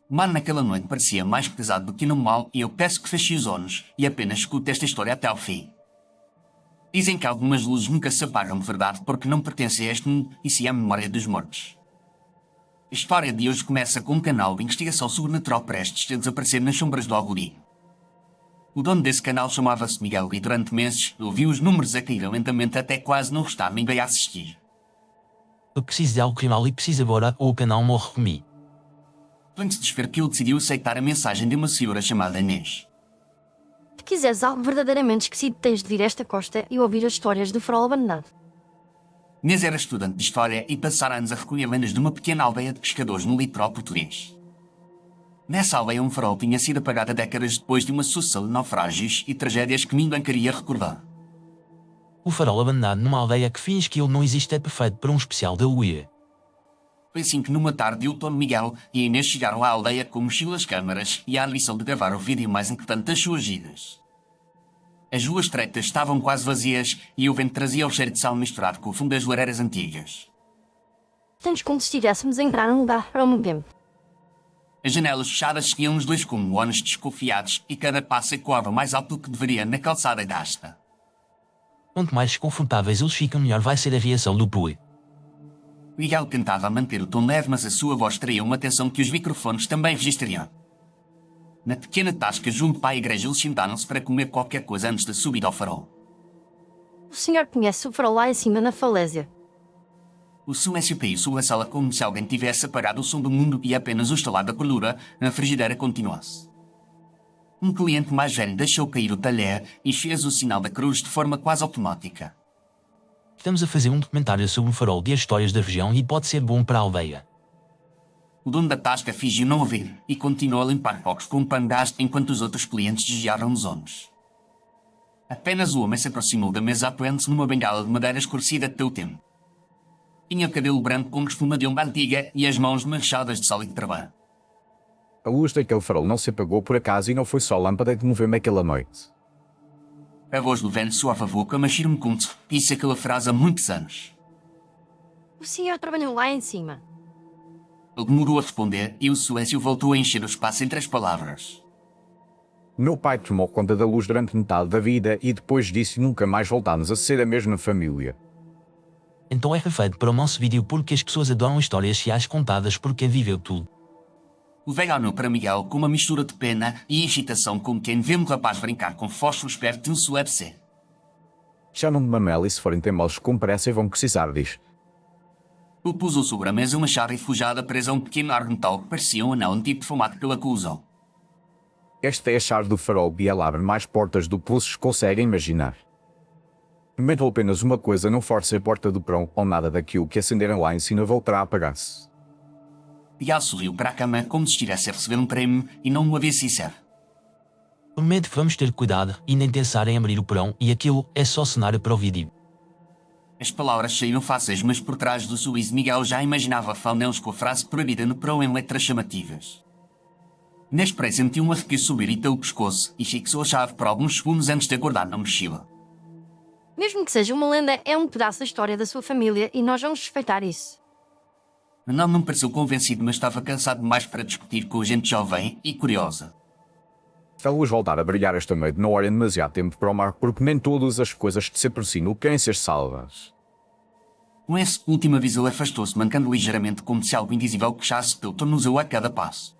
O mar naquela noite parecia mais pesado do que normal e eu peço que feche os olhos e apenas escute esta história até ao fim. Dizem que algumas luzes nunca se apagam de verdade porque não pertencem a este mundo e sim à memória dos mortos. A história de hoje começa com um canal de investigação sobrenatural prestes a desaparecer nas sombras do algoritmo. O dono desse canal chamava-se Miguel e durante meses ouviu os números a cair lentamente até quase não restar ninguém a assistir. Eu preciso de algo criminal e preciso agora ou o canal morre comigo. Antes de desver que ele decidiu aceitar a mensagem de uma senhora chamada Inês. Se quiseres algo verdadeiramente esquecido, tens de vir a esta costa e ouvir as histórias do farol abandonado. Inês era estudante de História e passara anos a recolher lendas de uma pequena aldeia de pescadores no litoral português. Nessa aldeia um farol tinha sido apagado décadas depois de uma sucessão de naufrágios e tragédias que ninguém queria recordar. O farol abandonado numa aldeia que finge que ele não existe é perfeito para um especial de Halloween. Foi assim que numa tarde o Dom Miguel e a Inês chegaram à aldeia com mochilas câmaras e a ambição de gravar o vídeo mais importante das suas vidas. As ruas estreitas estavam quase vazias e o vento trazia o cheiro de sal misturado com o fumo das lareiras antigas. Temos como se estivéssemos a entrar num lugar para um tempo. As janelas fechadas seguiam-nos dois como homens desconfiados e cada passo ecoava mais alto do que deveria na calçada da asta. Quanto mais desconfortáveis eles ficam, melhor vai ser a reação do público. Miguel tentava manter o tom leve, mas a sua voz traía uma atenção que os microfones também registrariam. Na pequena tasca junto à igreja eles sentaram-se para comer qualquer coisa antes da subida ao farol. O senhor conhece o farol lá em cima na falésia. O silêncio caiu sobre a sala como se alguém tivesse apagado o som do mundo e apenas o estalar da coluna na frigideira continuasse. Um cliente mais velho deixou cair o talher e fez o sinal da cruz de forma quase automática. Estamos a fazer um documentário sobre o farol e as histórias da região e pode ser bom para a aldeia. O dono da tasca fingiu não ouvir e continuou a limpar focos com um pano de aço enquanto os outros clientes desviaram os ombros. Apenas o homem se aproximou da mesa apoiando-se numa bengala de madeira escurecida de teu tempo. Tinha o cabelo branco com espuma de uma antiga e as mãos manchadas de sal e de trabalho. A luz daquele farol não se apagou por acaso e não foi só a lâmpada que moveu-me aquela noite. A voz do velho soava a boca, mas Shirme Kuntz disse aquela frase há muitos anos. O senhor trabalhou lá em cima. Ele demorou a responder e o silêncio voltou a encher o espaço entre as palavras. Meu pai tomou conta da luz durante metade da vida e depois disso nunca mais voltámos a ser a mesma família. Então é perfeito para o nosso vídeo porque as pessoas adoram histórias reais contadas por quem viveu tudo. O velho olhou para Miguel com uma mistura de pena e excitação como quem vê um rapaz brincar com fósforos perto de um UFC. Chamam de mamela e se forem teimosos com pressa vão precisar disto. Ele pousou sobre a mesa uma chave refugada presa a um pequeno ar de metal que parecia um anel antigo defumado pela colusão. Esta é a chave do farol e ela abre mais portas do que vocês conseguem imaginar. Metam apenas uma coisa, não force a porta do porão ou nada daquilo que acenderam lá em cima voltará a apagar-se. Miguel sorriu para a cama como se estivesse a receber um prémio e não havia sincero. Prometo que vamos ter cuidado e nem pensar em abrir o porão e aquilo é só cenário para o vídeo. As palavras saíram fáceis, mas por trás do sorriso Miguel já imaginava faunelos com a frase proibida no porão em letras chamativas. Neste pré sentiu um arrepio subir e pelo pescoço e fixou a chave por alguns segundos antes de acordar na mochila. Mesmo que seja uma lenda, é um pedaço da história da sua família e nós vamos respeitar isso. Manuel não pareceu convencido, mas estava cansado demais para discutir com gente jovem e curiosa. A luz voltar a brilhar esta noite não é demasiado tempo para o mar porque nem todas as coisas de se aproximam querem ser salvas. Com esse último aviso ele afastou-se, mancando ligeiramente como se algo invisível puxasse pelo tornozelo a cada passo.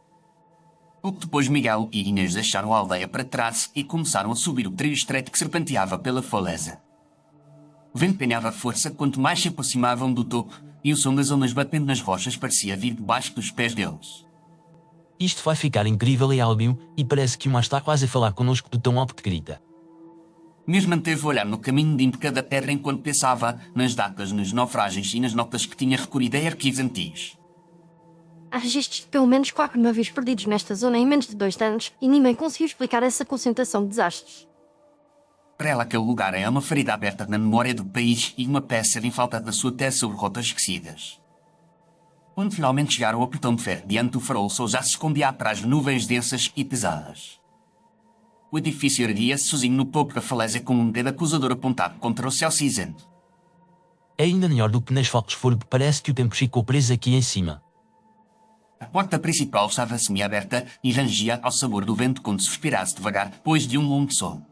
Pouco depois Miguel e Inês deixaram a aldeia para trás e começaram a subir o trilho estreito que serpenteava pela faleza. O vento penhava força quanto mais se aproximavam do topo e o som das ondas batendo nas rochas parecia vir debaixo dos pés deles. Isto vai ficar incrível em áudio e parece que o mar está quase a falar connosco de tão alto que grita. Mesmo manteve o olhar no caminho de cada terra enquanto pensava nas datas, nos naufrágios e nas notas que tinha recolhido em arquivos antigos. Há registros de pelo menos 4 navios perdidos nesta zona em menos de 2 anos e ninguém conseguiu explicar essa concentração de desastres. Para ela aquele lugar é uma ferida aberta na memória do país e uma peça em falta da sua tese sobre rotas esquecidas. Quando finalmente chegaram ao portão de ferro diante do farol, o sol já se escondia atrás de nuvens densas e pesadas. O edifício erguia-se sozinho no topo da falésia com um dedo acusador apontado contra o céu cinzento. É ainda melhor do que nas fotos porque parece que o tempo ficou preso aqui em cima. A porta principal estava semi-aberta e rangia ao sabor do vento quando suspirasse devagar depois de um longo sono.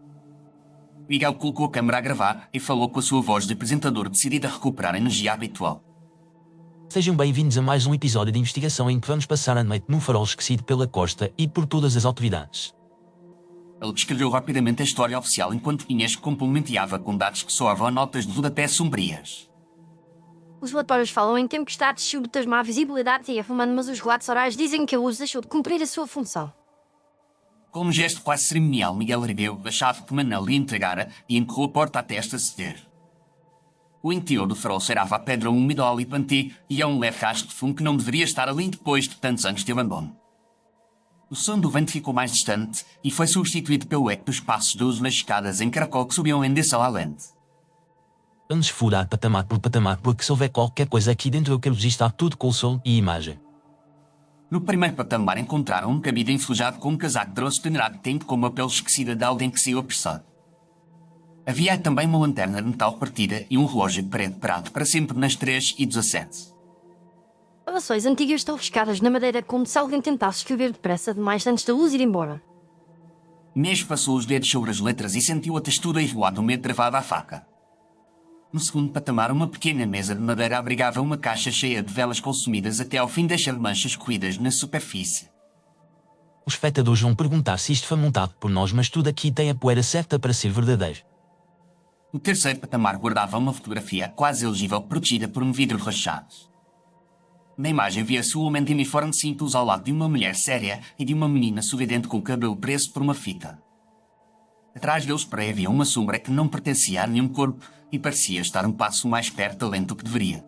Miguel colocou a câmera a gravar e falou com a sua voz de apresentador decidido a recuperar a energia habitual. Sejam bem-vindos a mais um episódio de investigação em que vamos passar a noite num farol esquecido pela costa e por todas as autoridades. Ele descreveu rapidamente a história oficial enquanto Inês complementeava com dados que soavam a notas de rodapé sombrias. Os relatórios falam em tempestades, chutas, má visibilidade e afumando, mas os relatos orais dizem que a luz deixou de cumprir a sua função. Com um gesto quase cerimonial, Miguel ergueu a chave que Manel lhe entregara e empurrou a porta até esta ceder. O interior do farol cheirava a pedra úmida, óleo e pantê e a um leve rastro de fumo que não deveria estar ali depois de tantos anos de abandono. O som do vento ficou mais distante e foi substituído pelo eco dos passos de uso nas escadas em caracol que subiam em direção à lente. Vamos furar patamar por patamar porque se houver qualquer coisa aqui dentro eu quero registrar tudo com o som e imagem. No primeiro patamar encontraram um cabide enferrujado com um casaco grosso de tempo com uma pele esquecida de alguém que saiu apressado. Havia também uma lanterna de metal partida e um relógio de parede parado para sempre nas 3:17. Gravações antigas estão riscadas na madeira como se alguém tentasse escrever depressa demais antes da luz ir embora. Inês passou os dedos sobre as letras e sentiu a textura irregular do medo travada à faca. No segundo patamar, uma pequena mesa de madeira abrigava uma caixa cheia de velas consumidas até ao fim, deixando manchas corridas na superfície. Os espectadores vão perguntar se isto foi montado por nós, mas tudo aqui tem a poeira certa para ser verdadeiro. O terceiro patamar guardava uma fotografia quase elegível protegida por um vidro rachado. Na imagem via-se o homem de uniforme simples ao lado de uma mulher séria e de uma menina sorridente com o cabelo preso por uma fita. Atrás deles para havia uma sombra que não pertencia a nenhum corpo e parecia estar um passo mais perto além do que deveria.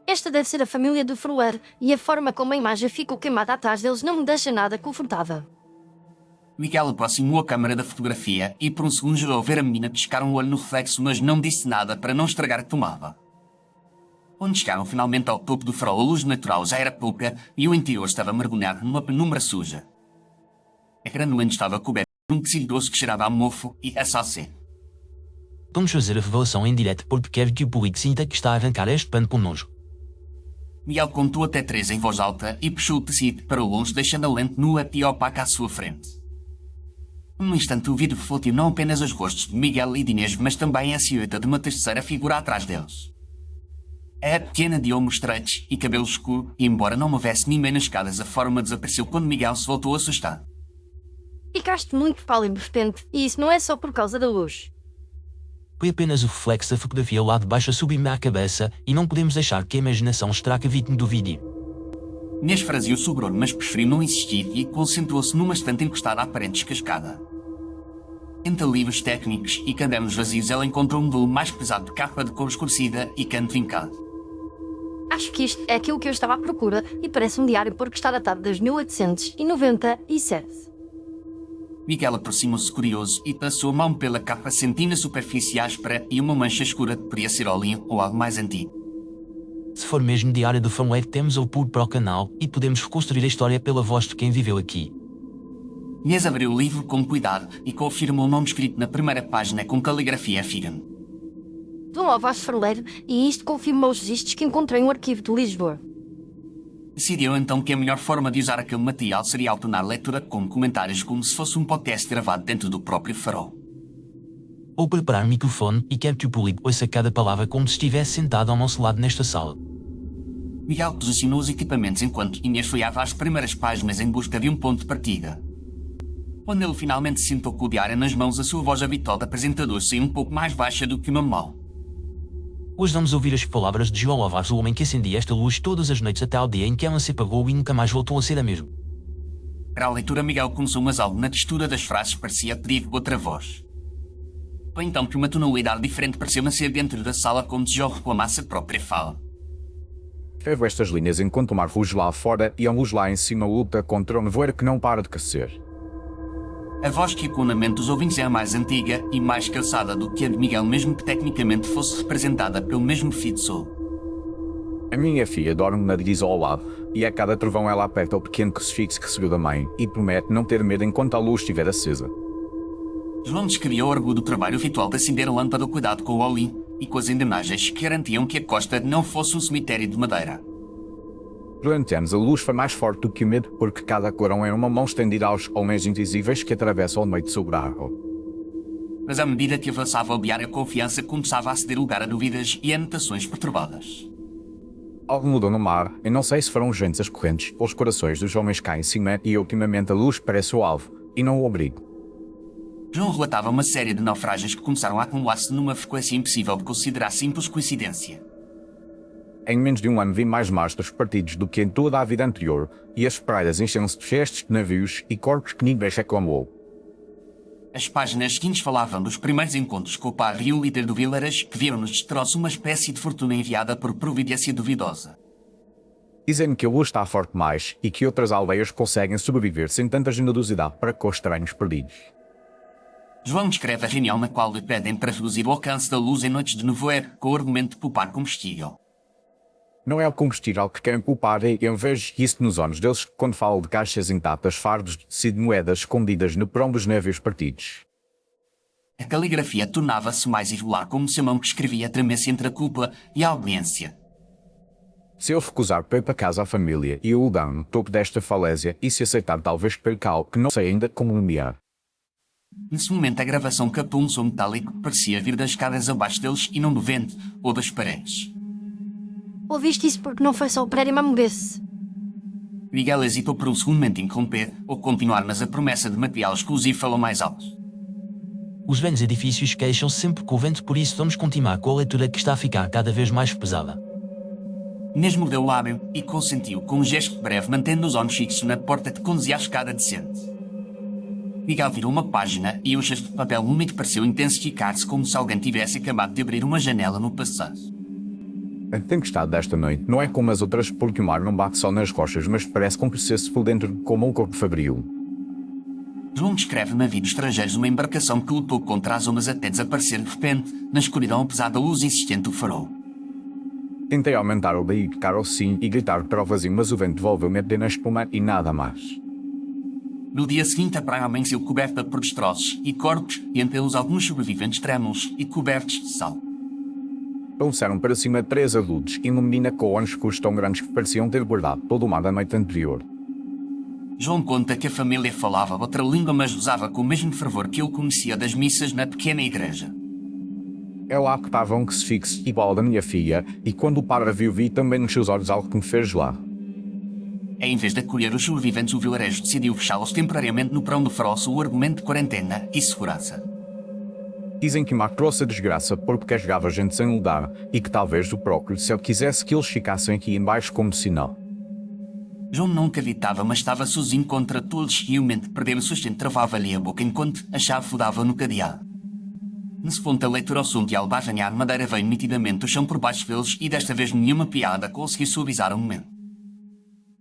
Esta deve ser a família do Fruer e a forma como a imagem ficou queimada atrás deles não me deixa nada confortável. Miguel aproximou a câmara da fotografia e por um segundo jurou ver a menina piscar um olho no reflexo, mas não disse nada para não estragar a tomada. Quando chegaram finalmente ao topo do farol, a luz natural já era pouca e o interior estava mergulhado numa penumbra suja. A granulante estava coberta por um tecido doce que cheirava a mofo e a salsê. Vamos fazer a revelação em direto porque quero que o público sinta que está a arrancar este pano com nojo. Miguel contou até 3 em voz alta e puxou o tecido para longe, deixando a lente nua e opaca à sua frente. Num instante o vidro refletiu não apenas os rostos de Miguel e de Inês, mas também a silhueta de uma terceira figura atrás deles. Era pequena, de ombros estreitos e cabelo escuro, e embora não houvesse ninguém nas escadas, a forma desapareceu quando Miguel se voltou assustado. Ficaste muito pálido de repente, e isso não é só por causa da luz. Foi apenas o reflexo da fotografia lá de baixo a subir-me à cabeça e não podemos deixar que a imaginação estrague a vítima do vídeo. Inês franziu o sobreolho, mas preferiu não insistir e concentrou-se numa estante encostada à parede descascada. Entre livros técnicos e cadernos vazios, ela encontrou um volume mais pesado de capa de cor escurecida e canto vincado. Acho que isto é aquilo que eu estava à procura e parece um diário porque está datado de 1897. Miguel aproximou-se curioso e passou a mão pela capa, sentindo a superfície áspera e uma mancha escura que poderia ser óleo ou algo mais antigo. Se for mesmo diário do Famuleiro, temos o puro para o canal e podemos reconstruir a história pela voz de quem viveu aqui. Inês abriu o livro com cuidado e confirmou o nome escrito na primeira página com caligrafia Figan. Dom Alvaz Ferleiro, e isto confirmou os registros que encontrei no arquivo de Lisboa. Decidiu então que a melhor forma de usar aquele material seria alternar a leitura com comentários como se fosse um podcast gravado dentro do próprio farol. Ou preparar o microfone e quero que o público ouça cada palavra como se estivesse sentado ao nosso lado nesta sala. Miguel posicionou os equipamentos enquanto Inês folheava as primeiras páginas em busca de um ponto de partida. Quando ele finalmente se sentou com o diário nas mãos, a sua voz habitual de apresentador saiu um pouco mais baixa do que o normal. Hoje vamos ouvir as palavras de João Alvares, o homem que acendia esta luz todas as noites até ao dia em que ela se apagou e nunca mais voltou a ser a mesma. Para a leitura, Miguel começou, mas algo na textura das frases parecia pedir outra voz. Foi então que uma tonalidade diferente pareceu nascer dentro da sala, como se João reclamasse a própria fala. Escrevo estas linhas enquanto o mar ruge lá fora e a luz lá em cima luta contra o nevoeiro que não para de crescer. A voz que ecoou na mente dos ouvintes é a mais antiga e mais cansada do que a de Miguel, mesmo que tecnicamente fosse representada pelo mesmo fio de sol. A minha filha dorme na divisa ao lado, e a cada trovão ela aperta o pequeno crucifixo que recebeu da mãe e promete não ter medo enquanto a luz estiver acesa. João descrevia o orgulho do trabalho ritual de acender a lâmpada, o cuidado com o óleo e com as engrenagens que garantiam que a costa não fosse um cemitério de madeira. Durante anos, a luz foi mais forte do que o medo, porque cada clarão era uma mão estendida aos homens invisíveis que atravessam o meio sobre a água. Mas à medida que avançava o diário, a confiança começava a ceder lugar a dúvidas e anotações perturbadas. Algo mudou no mar, e não sei se foram os ventos, as correntes ou os corações dos homens cá em cima, e ultimamente a luz parece o alvo, e não o abrigo. João relatava uma série de naufrágios que começaram a acumular-se numa frequência impossível de considerar simples coincidência. Em menos de um ano vi mais mastros partidos do que em toda a vida anterior, e as praias encheram-se de gestos de navios e corpos que ninguém reclamou. As páginas seguintes falavam dos primeiros encontros com o padre e o líder do Vilaras, que viram nos destroços uma espécie de fortuna enviada por providência duvidosa. Dizem que a luz está forte mais e que outras aldeias conseguem sobreviver sem tanta generosidade para com os estranhos perdidos. João descreve a reunião na qual lhe pedem para reduzir o alcance da luz em noites de nevoeiro, com o argumento de poupar combustível. Não é o combustível que querem poupar, e eu vejo isso nos olhos deles quando falam de caixas intactas, fardos de tecido, moedas escondidas no porão dos navios partidos. A caligrafia tornava-se mais irregular, como se a mão que escrevia tremesse entre a culpa e a obediência. Se eu recusar para ir para casa à família e o dar no topo desta falésia, e se aceitar talvez perca algo que não sei ainda como nomear. Nesse momento a gravação captou um som metálico que parecia vir das escadas abaixo deles e não do vento ou das paredes. Ouviste isso porque não foi só o prédio Mamubesse. Miguel hesitou por um segundo momento em interromper ou continuar, mas a promessa de material exclusivo falou mais alto. Os velhos edifícios queixam-se sempre com o vento, por isso vamos continuar com a leitura que está a ficar cada vez mais pesada. Inês mordeu o lábio e consentiu com um gesto breve, mantendo os olhos fixos na porta que conduzia à escada descente. Miguel virou uma página e o gesto de papel úmido pareceu intensificar-se, como se alguém tivesse acabado de abrir uma janela no passado. A tempestade desta noite não é como as outras, porque o mar não bate só nas rochas, mas parece comprecer-se por dentro como um corpo fabril. João descreve no navio de estrangeiros uma embarcação que lutou contra as ondas até desaparecer de repente, na escuridão apesar da luz insistente do farol. Tentei aumentar o daí de cara ao sim e gritar para o vazio, mas o vento devolveu-me apenas espuma e nada mais. No dia seguinte, a praia amanheceu coberta por destroços e corpos, e entre eles alguns sobreviventes trêmulos e cobertos de sal. Trouxeram para cima 3 adultos e uma menina com olhos escuros tão grandes que pareciam ter guardado todo o mar da noite anterior. João conta que a família falava outra língua, mas usava com o mesmo fervor que ele conhecia das missas na pequena igreja. É lá que estava um crucifixo igual ao da minha filha, e quando o padre a viu, vi também nos seus olhos algo que me fez lá. Em vez de acolher os sobreviventes, o vilarejo decidiu fechá-los temporariamente no porão do farol sob o argumento de quarentena e segurança. Dizem que o mar trouxe a desgraça porque carregava gente sem lugar, e que talvez o próprio céu quisesse que eles ficassem aqui embaixo como sinal. João não acreditava, mas estava sozinho contra todos e o mente de perder o sustento travava-lhe a boca enquanto a chave fodava no cadeado. Nesse ponto a leitura ao som de albarranhar madeira veio nitidamente do chão por baixo deles e desta vez nenhuma piada conseguiu suavizar o momento.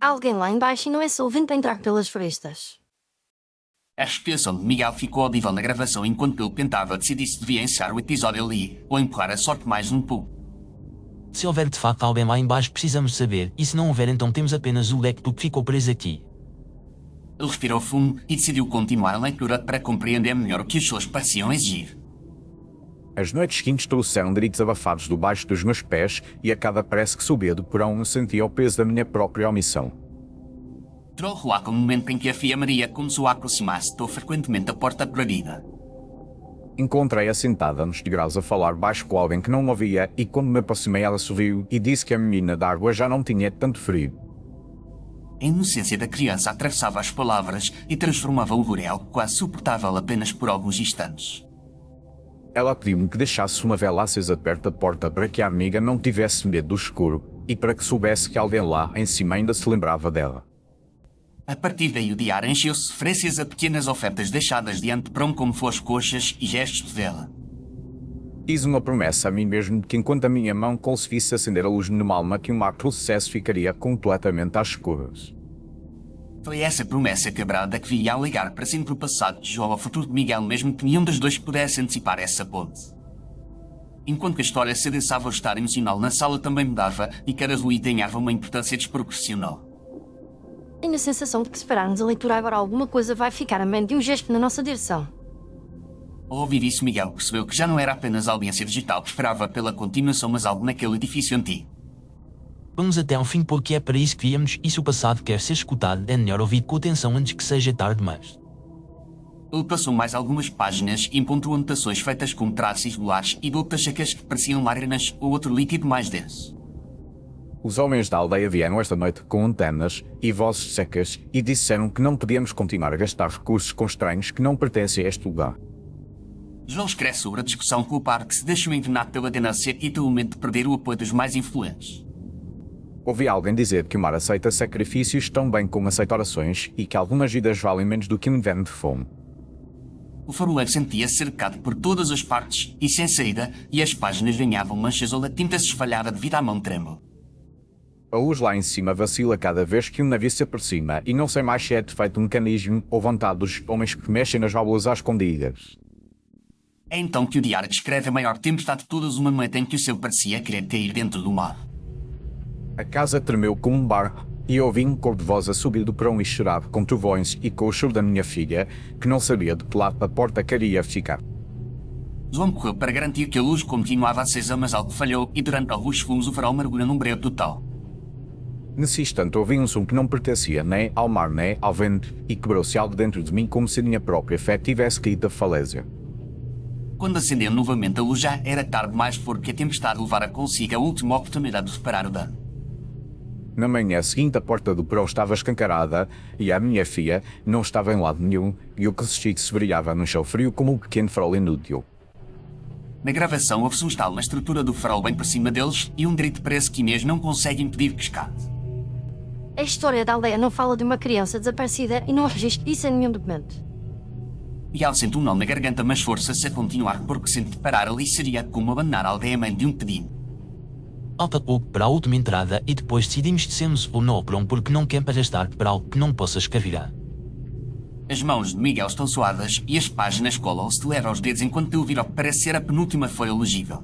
Há alguém lá embaixo e não é só o vento a entrar pelas frestas. A respiração de Miguel ficou audível na gravação enquanto ele tentava decidir se devia encerrar o episódio ali ou empurrar a sorte mais um pouco. Se houver de facto alguém lá embaixo, precisamos saber, e se não houver, então temos apenas o leque do que ficou preso aqui. Ele respirou fundo e decidiu continuar a leitura para compreender melhor o que os seus pareciam exigir. As noites seguintes trouxeram gritos abafados debaixo dos meus pés, e a cada prece que subia do porão sentia o peso da minha própria omissão. Entrou lá com o momento em que a filha Maria começou a aproximar-se, tão frequentemente a porta abrida. Encontrei-a sentada nos degraus a falar baixo com alguém que não me ouvia, e quando me aproximei ela sorriu e disse que a menina d'água já não tinha tanto frio. A inocência da criança atravessava as palavras e transformava o algo quase suportável apenas por alguns instantes. Ela pediu-me que deixasse uma vela acesa perto da porta para que a amiga não tivesse medo do escuro, e para que soubesse que alguém lá em cima ainda se lembrava dela. A partir daí o diário encheu-se de referências a pequenas ofertas deixadas diante de pão como fossem coxas e gestos de vela. Fiz uma promessa a mim mesmo de que enquanto a minha mão conseguisse acender a luz numa alma que o mar trouxesse ficaria completamente às escuras. Foi essa promessa quebrada que via a ligar para sempre o passado de João ao futuro de Miguel, mesmo que nenhum dos dois pudesse antecipar essa ponte. Enquanto que a história se adensava ao estado emocional na sala também mudava e cada ruído ganhava uma importância desproporcional. Tenho a sensação de que se pararmos a leitura agora alguma coisa vai ficar a menos de um gesto na nossa direção. Ao ouvir isso, Miguel percebeu que já não era apenas a audiência digital que esperava pela continuação, mas algo naquele edifício antigo. Vamos até ao fim porque é para isso que viemos e se o passado quer ser escutado é melhor ouvir com atenção antes que seja tarde demais. Ele passou mais algumas páginas e encontrou anotações feitas com traços irregulares e gotas secas que pareciam lágrimas ou outro líquido mais denso. Os homens da aldeia vieram esta noite com antenas e vozes secas e disseram que não podíamos continuar a gastar recursos com estranhos que não pertencem a este lugar. João escreve sobre a discussão com o par que se deixou envenenar pela tendência e pelo medo de perder o apoio dos mais influentes. Ouvi alguém dizer que o mar aceita sacrifícios tão bem como aceita orações e que algumas vidas valem menos do que um inverno de fome. O faroleiro sentia-se cercado por todas as partes e sem saída, e as páginas ganhavam manchas ou a tinta se espalhava devido à mão trêmula. A luz lá em cima vacila cada vez que um navio se aproxima e não sei mais se é defeito um mecanismo ou vontade dos homens que mexem nas válvulas às escondidas. É então que o diário descreve a maior tempestade de todas uma noite em que o céu parecia querer cair dentro do mar. A casa tremeu como um bar e ouvi um cor de voz a subir do perão e chorar com trovões e com o choro da minha filha, que não sabia de que lado da porta queria ficar. João correu para garantir que a luz continuava acesa, mas algo falhou e durante alguns segundos o farol mergulhou num breu total. Nesse instante ouvi um som que não pertencia nem ao mar nem ao vento e quebrou-se algo dentro de mim como se a minha própria fé tivesse caído da falésia. Quando acendeu novamente a luz já era tarde demais porque a tempestade levara consigo a última oportunidade de reparar o dano. Na manhã seguinte a porta do perão estava escancarada e a minha filha não estava em lado nenhum e o que assisti se brilhava no chão frio como um pequeno farol inútil. Na gravação houve-se um estalo na estrutura do farol bem por cima deles e um grito parece que Inês não consegue impedir que escate. A história da aldeia não fala de uma criança desaparecida e não registra isso em nenhum documento. Miguel sente um nó na garganta, mas força-se a continuar porque sente que parar ali seria como abandonar a aldeia mãe de um pedido. Falta pouco para a última entrada e depois decidimos descermos ou não ao perão porque não quer para estar para algo que não possa escavirar. As mãos de Miguel estão suadas e as páginas colam-se de leve aos dedos enquanto ele vira o que parece ser a penúltima folha legível.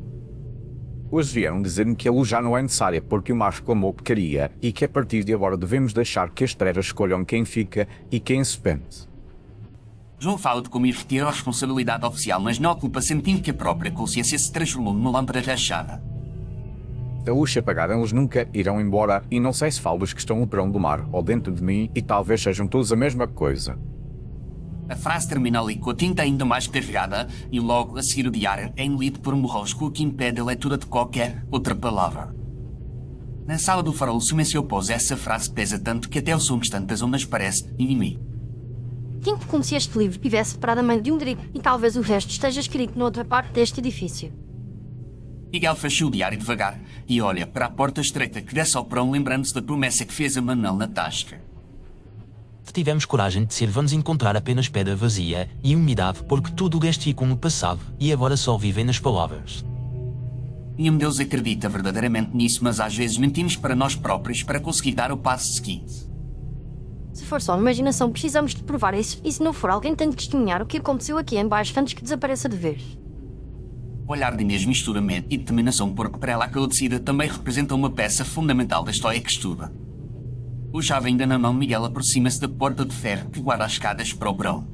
Hoje vieram dizer-me que a luz já não é necessária porque o mar exclamou que queria e que a partir de agora devemos deixar que as trevas escolham quem fica e quem se pende. João fala de como ir retirar a responsabilidade oficial, mas não ocupa sentindo que a própria consciência se transformou numa lâmpada rachada. A luz se apagar, eles nunca irão embora e não sei se falo dos que estão no perão do mar ou dentro de mim e talvez sejam todos a mesma coisa. A frase termina ali com a tinta ainda mais carregada e logo a seguir o diário é engolido por um borrosco que impede a leitura de qualquer outra palavra. Na sala do farol, o silêncio após essa frase pesa tanto que até o som constante das ondas parece diminuir. Sinto como se este livro tivesse separado a mãe de um grito e talvez o resto esteja escrito noutra parte deste edifício. Miguel fecha o diário devagar e olha para a porta estreita que desce ao perão, lembrando-se da promessa que fez a Manuel na tasca. Se tivermos coragem de ser, vamos encontrar apenas pedra vazia e umidade porque tudo o resto ficou no passado e agora só vivem nas palavras. Nenhum Deus acredita verdadeiramente nisso, mas às vezes mentimos para nós próprios para conseguir dar o passo seguinte. Se for só imaginação, precisamos de provar isso, e se não for, alguém tem de testemunhar o que aconteceu aqui em baixo antes que desapareça de vez. O olhar de Inês mistura medo e determinação porque para ela aquela descida também representa uma peça fundamental da história que estuda. O chave ainda na mão, Miguel aproxima-se da porta de ferro que guarda as escadas para o perão.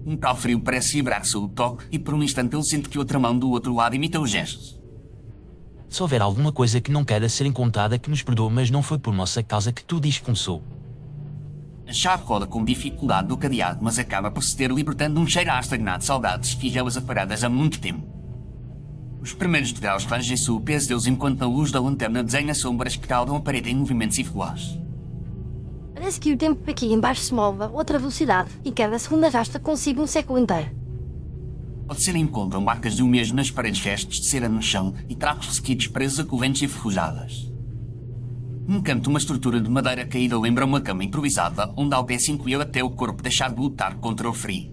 Um calfrio parece vibrar sob o toque e por um instante ele sente que outra mão do outro lado imita os gestos. Se houver alguma coisa que não queira ser encontrada, que nos perdoe, mas não foi por nossa causa que tudo isto começou. A chave roda com dificuldade do cadeado, mas acaba por se ter libertando um cheiro a estagnado de saudades que já as apagadas há muito tempo. Os primeiros degraus rangem-se o peso deles enquanto a luz da lanterna desenha sombras que caudam a parede em movimentos irregulares. Parece que o tempo aqui embaixo se move a outra velocidade e cada segundo arrasta consigo um século inteiro. Pode ser encontram marcas de um mesmo nas paredes, restos de cera no chão e trapos ressequidos presos a correntes enferrujadas. Num canto, uma estrutura de madeira caída lembra uma cama improvisada onde alguém se encolheu até o corpo deixar de lutar contra o frio.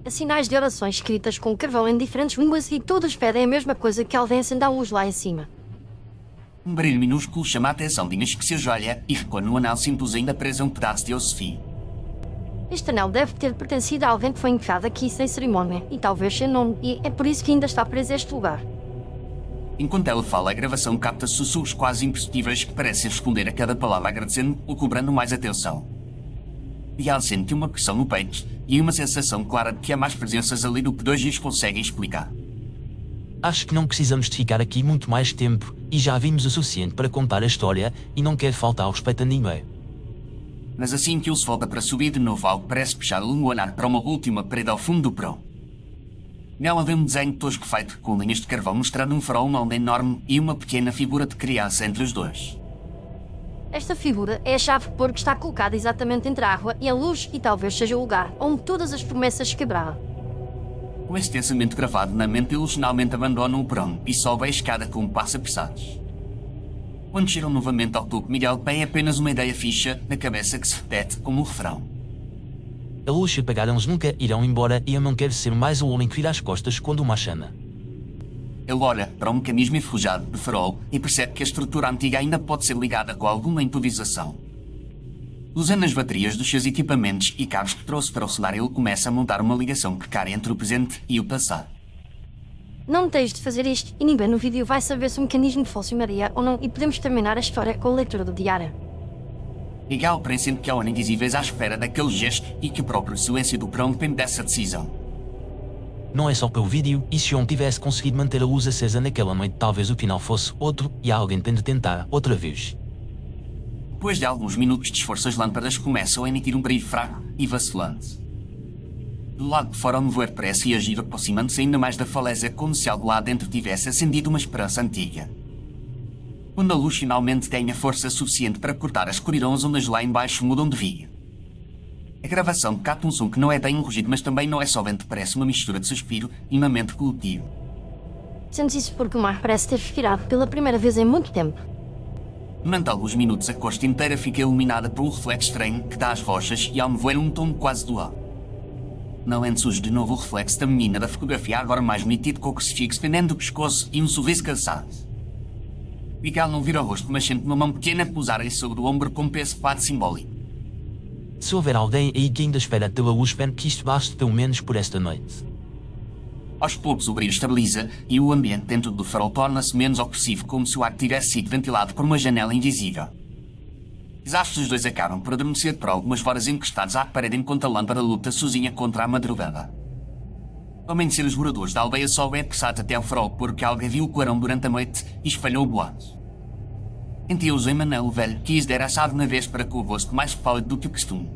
Há sinais de orações escritas com carvão em diferentes línguas e todas pedem a mesma coisa, que alguém acenda a luz lá em cima. Um brilho minúsculo chama a atenção de Inês, que se ajoelha e recolhe no anel simples ainda preso a um pedaço de osso fino. Este anel deve ter pertencido a alguém que foi enterrado aqui sem cerimónia e talvez sem nome, e é por isso que ainda está preso a este lugar. Enquanto ela fala, a gravação capta sussurros quase imperceptíveis que parecem responder a cada palavra, agradecendo ou cobrando mais atenção. E ela sente uma pressão no peito e uma sensação clara de que há mais presenças ali do que dois dias conseguem explicar. Acho que não precisamos de ficar aqui muito mais tempo, e já vimos o suficiente para contar a história, e não quero faltar ao respeito a ninguém. Mas assim que ele se volta para subir de novo, algo parece puxá-lo um olhar para uma última parede ao fundo do porão. Nela vê um desenho tosco feito com linhas de carvão mostrando um farol nome enorme e uma pequena figura de criança entre os dois. Esta figura é a chave porque está colocada exatamente entre a água e a luz e talvez seja o lugar onde todas as promessas se quebraram. Com esse pensamento gravado na mente, eles finalmente abandonam o porão e sobem a escada com passos apressados. Quando chegam novamente ao topo, Miguel tem apenas uma ideia fixa na cabeça que se repete como o refrão. A luz e apagaram-los nunca irão embora e eu não quero ser mais o homem que vira as costas quando uma chama. Ele olha para um mecanismo enferrujado de farol e percebe que a estrutura antiga ainda pode ser ligada com alguma improvisação. Usando as baterias dos seus equipamentos e cabos que trouxe para o celular, ele começa a montar uma ligação precária entre o presente e o passado. Não tens de fazer isto e ninguém no vídeo vai saber se o mecanismo funcionaria ou não e podemos terminar a história com a leitura do diário. Miguel pressente que há homens invisíveis à espera daquele gesto e que o próprio silêncio do porão depende dessa decisão. Não é só pelo vídeo, e se eu tivesse conseguido manter a luz acesa naquela noite, talvez o final fosse outro, e alguém tem de tentar outra vez. Depois de alguns minutos de esforço, as lâmpadas começam a emitir um brilho fraco e vacilante. Do lado de fora, o nevoeiro parece agir, aproximando-se ainda mais da falésia, como se algo lá dentro tivesse acendido uma esperança antiga. Quando a luz finalmente tem a força suficiente para cortar as escuridão, as ondas lá embaixo mudam de via. A gravação capta um som que não é bem um rugido, mas também não é só vento, parece uma mistura de suspiro e lamento coletivo. Sentes isso porque o mar parece ter respirado pela primeira vez em muito tempo. Durante alguns minutos, a costa inteira fica iluminada por um reflexo estranho que dá às rochas e ao mover um tom quase dual. Na lente surge de novo o reflexo da menina da fotografia, agora mais nítido, com o crucifixo pendendo do pescoço e um sorriso cansado. Miguel não vira o rosto, mas sente uma mão pequena pousar-lhe sobre o ombro com peso quase simbólico. Se houver alguém aí que ainda espera pela luz, espero que isto baste pelo menos por esta noite. Aos poucos o brilho estabiliza e o ambiente dentro do farol torna-se menos opressivo, como se o ar tivesse sido ventilado por uma janela invisível. Os astros dos dois acabam por adormecer por algumas horas encostados à parede enquanto a lâmpada luta sozinha contra a madrugada. Ao amanhecer, os moradores da aldeia sobem apressados até ao farol porque alguém viu o clarão durante a noite e espalhou o boato. Sentiu-os em Manel, o velho, quis dar assado na véspera com o rosto mais pálido do que o costume.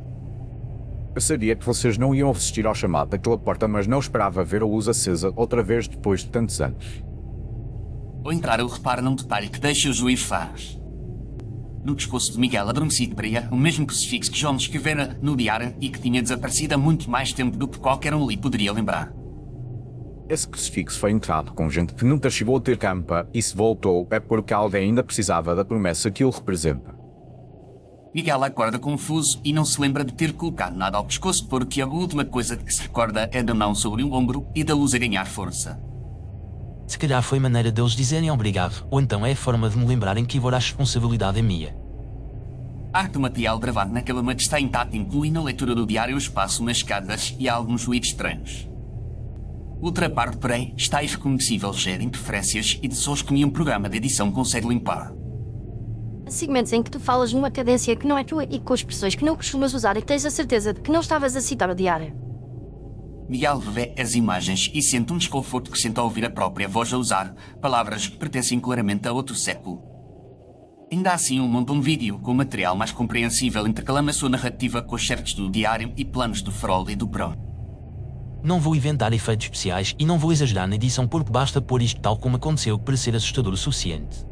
Eu sabia que vocês não iam assistir ao chamado daquela porta, mas não esperava ver a luz acesa outra vez depois de tantos anos. Ao entrar, ele repara num detalhe que deixa o juiz faz. No pescoço de Miguel, adormecido, brilha o mesmo crucifixo que João escrevera no diário e que tinha desaparecido há muito mais tempo do que qualquer um ali poderia lembrar. Esse crucifixo foi enterrado com gente que nunca chegou a ter campa e se voltou é porque alguém ainda precisava da promessa que ele representa. Miguel acorda confuso e não se lembra de ter colocado nada ao pescoço porque a última coisa que se recorda é da mão sobre o ombro e da luz a ganhar força. Se calhar foi maneira deles dizerem obrigado, ou então é a forma de me lembrarem que agora a responsabilidade é minha. A arte material gravado naquela noite está intacto, incluindo a leitura do diário, o espaço nas escadas e alguns ruídos estranhos. Outra parte, porém, está irreconhecível, cheia de interferências e de sons que nenhum programa de edição consegue limpar. Segmentos em que tu falas numa cadência que não é tua e com expressões que não costumas usar e que tens a certeza de que não estavas a citar o diário. Miguel revê as imagens e sente um desconforto que sente ao ouvir a própria voz a usar palavras que pertencem claramente a outro século. Ainda assim, monta um vídeo com material mais compreensível, intercalando a sua narrativa com os certos do diário e planos do farol e do porão. Não vou inventar efeitos especiais e não vou exagerar na edição porque basta pôr isto tal como aconteceu para ser assustador o suficiente.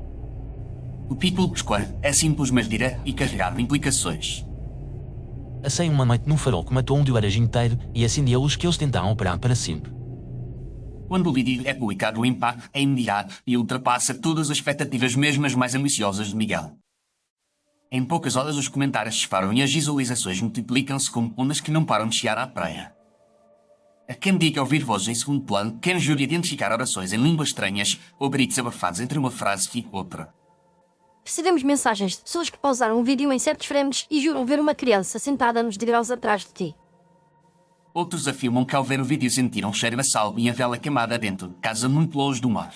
O título que escolhe é simples mas direto e carregado de implicações. Assei uma noite num farol que matou um diarejo inteiro e acendi a luz que eles tentaram operar para sempre. Quando o vídeo é publicado, o impacto é imediato e ultrapassa todas as expectativas, mesmo as mais ambiciosas de Miguel. Em poucas horas os comentários disparam e as visualizações multiplicam-se como ondas que não param de chegar à praia. A quem diga ouvir vozes em segundo plano, quem jure identificar orações em línguas estranhas ou gritos abafados entre uma frase e outra. Recebemos mensagens de pessoas que pausaram o vídeo em certos frames e juram ver uma criança sentada nos degraus atrás de ti. Outros afirmam que ao ver o vídeo sentiram um cheiro a sal e a vela queimada dentro de casa muito longe do mar.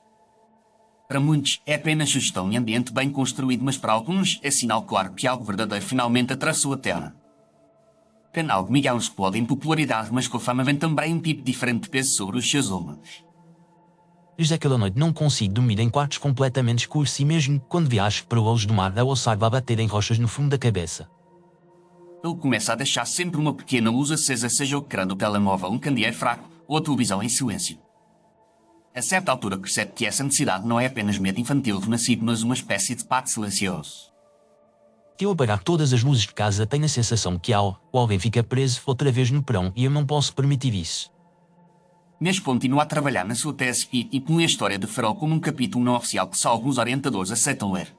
Para muitos é apenas sugestão e ambiente bem construído, mas para alguns é sinal claro que algo verdadeiro finalmente atravessou a Terra. O canal de Miguel explode em popularidade, mas com a fama vem também um tipo diferente de peso sobre os seus ombros. Desde aquela noite não consigo dormir em quartos completamente escuros e mesmo quando viajo para longe do mar a ouçar a bater em rochas no fundo da cabeça. Ele começa a deixar sempre uma pequena luz acesa, seja o ecrã do telemóvel, um candeeiro fraco ou a televisão em silêncio. A certa altura percebe que essa necessidade não é apenas medo infantil renascido, mas uma espécie de pacto silencioso. Se eu apagar todas as luzes de casa, tenho a sensação que alguém fica preso outra vez no porão e eu não posso permitir isso. Mas continua a trabalhar na sua tese e põe a história de Farol como um capítulo não oficial que só alguns orientadores aceitam ler.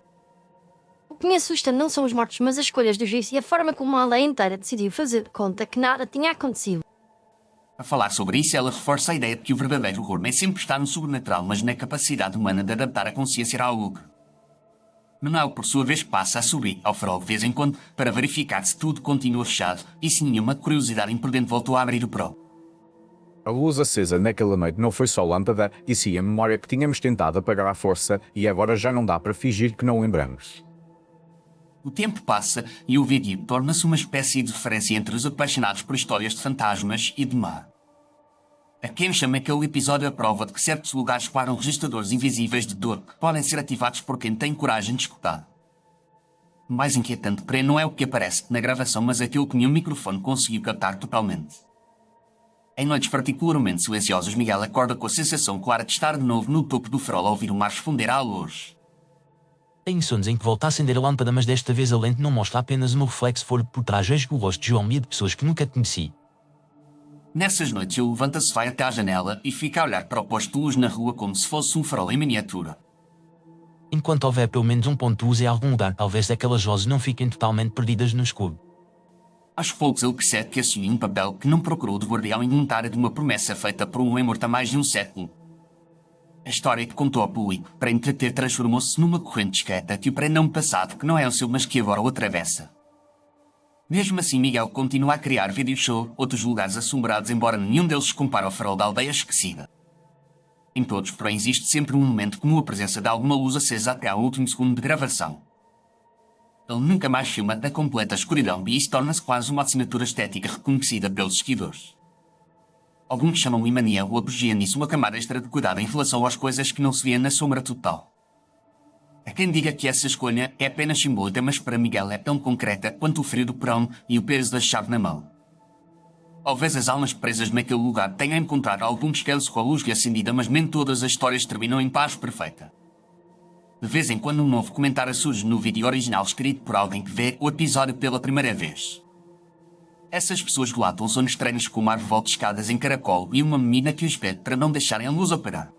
O que me assusta não são os mortos, mas as escolhas do juiz e a forma como a lei inteira decidiu fazer de conta que nada tinha acontecido. A falar sobre isso, ela reforça a ideia de que o verdadeiro horror nem sempre está no sobrenatural, mas na capacidade humana de adaptar a consciência ao lucro. Manuel, por sua vez, passa a subir ao farol de vez em quando para verificar se tudo continua fechado e se nenhuma curiosidade imprudente voltou a abrir o pró. A luz acesa naquela noite não foi só lâmpada, e sim a memória que tínhamos tentado apagar à força, e agora já não dá para fingir que não lembramos. O tempo passa e o vídeo torna-se uma espécie de referência entre os apaixonados por histórias de fantasmas e de mar. A quem chama aquele episódio a prova de que certos lugares param registradores invisíveis de dor que podem ser ativados por quem tem coragem de escutar. O mais inquietante, porém, não é o que aparece na gravação, mas aquilo que nenhum microfone conseguiu captar totalmente. Em noites particularmente silenciosas, Miguel acorda com a sensação clara de estar de novo no topo do farol a ouvir o mar responder à luz. Tenho sonhos em que volto a acender a lâmpada, mas desta vez a lente não mostra apenas o meu reflexo for por trás, vejo o rosto de João e de pessoas que nunca conheci. Nessas noites ele levanta-se, vai até à janela e fica a olhar para o posto de luz na rua como se fosse um farol em miniatura. Enquanto houver pelo menos um ponto de luz em algum lugar, talvez aquelas vozes não fiquem totalmente perdidas no escuro. Aos poucos ele percebe que assumiu um papel que não procurou de guardião involuntário de uma promessa feita por um imorto há mais de um século. A história que contou ao público para entreter transformou-se numa corrente discreta que o prende a um passado que não é o seu, mas que agora o atravessa. Mesmo assim, Miguel continua a criar vídeos show outros lugares assombrados, embora nenhum deles se compare ao farol da aldeia esquecida. Em todos, porém, existe sempre um momento comum, a presença de alguma luz acesa até ao último segundo de gravação. Ele nunca mais filma da completa escuridão e isso torna-se quase uma assinatura estética reconhecida pelos seguidores. Alguns chamam imania, outros veem nisso uma camada extra de cuidado em relação às coisas que não se vêem na sombra total. Há quem diga que essa escolha é apenas simbólica, mas para Miguel é tão concreta quanto o frio do porão e o peso da chave na mão. Talvez as almas presas naquele lugar tenham encontrado algum descanso com a luz reacendida, mas nem todas as histórias terminam em paz perfeita. De vez em quando um novo comentário surge no vídeo original escrito por alguém que vê o episódio pela primeira vez. Essas pessoas relatam sonhos estranhos como a revolta de escadas em caracol e uma menina que os pede para não deixarem a luz operar.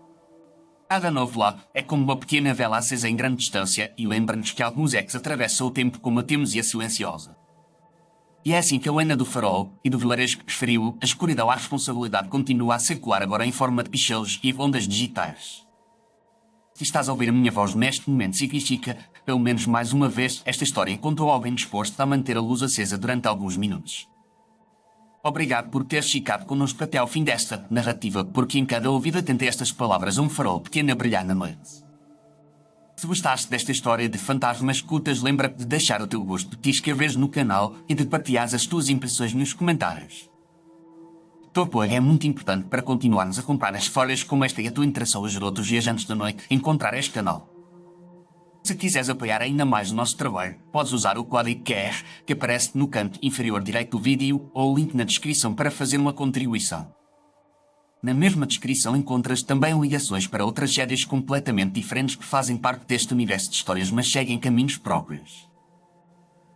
Cada novo lá é como uma pequena vela acesa em grande distância e lembra-nos que alguns ex atravessam o tempo com uma teimosia silenciosa. E é assim que a lenda do farol e do vilarejo que preferiu, a escuridão à responsabilidade continua a circular agora em forma de pichelos e ondas digitais. Se estás a ouvir a minha voz neste momento, significa, pelo menos mais uma vez, esta história encontrou alguém disposto a manter a luz acesa durante alguns minutos. Obrigado por teres ficado connosco até ao fim desta narrativa, porque em cada ouvido atentei estas palavras a um farol pequeno a brilhar na noite. Se gostaste desta história de fantasmas cultas, lembra-te de deixar o teu gosto, de te inscreveres no canal e de partilhares as tuas impressões nos comentários. O teu apoio é muito importante para continuarmos a comprar as histórias como esta e a tua interação ajudou outros viajantes da noite a encontrar este canal. Se quiseres apoiar ainda mais o nosso trabalho, podes usar o código QR que aparece no canto inferior direito do vídeo ou o link na descrição para fazer uma contribuição. Na mesma descrição encontras também ligações para outras séries completamente diferentes que fazem parte deste universo de histórias, mas seguem caminhos próprios.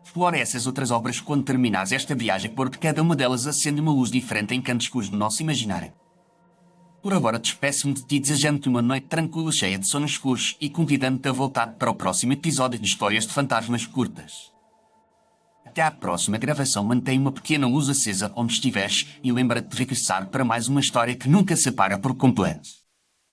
Explora essas outras obras quando terminares esta viagem, porque cada uma delas acende uma luz diferente em cantos escuros do nosso imaginário. Por agora despeço-me de ti, desejando-te uma noite tranquila, cheia de sonhos escuros e convidando-te a voltar para o próximo episódio de Histórias de Fantasmas Curtas. Até à próxima gravação, mantém uma pequena luz acesa onde estiveres e lembra-te de regressar para mais uma história que nunca se apaga por completo.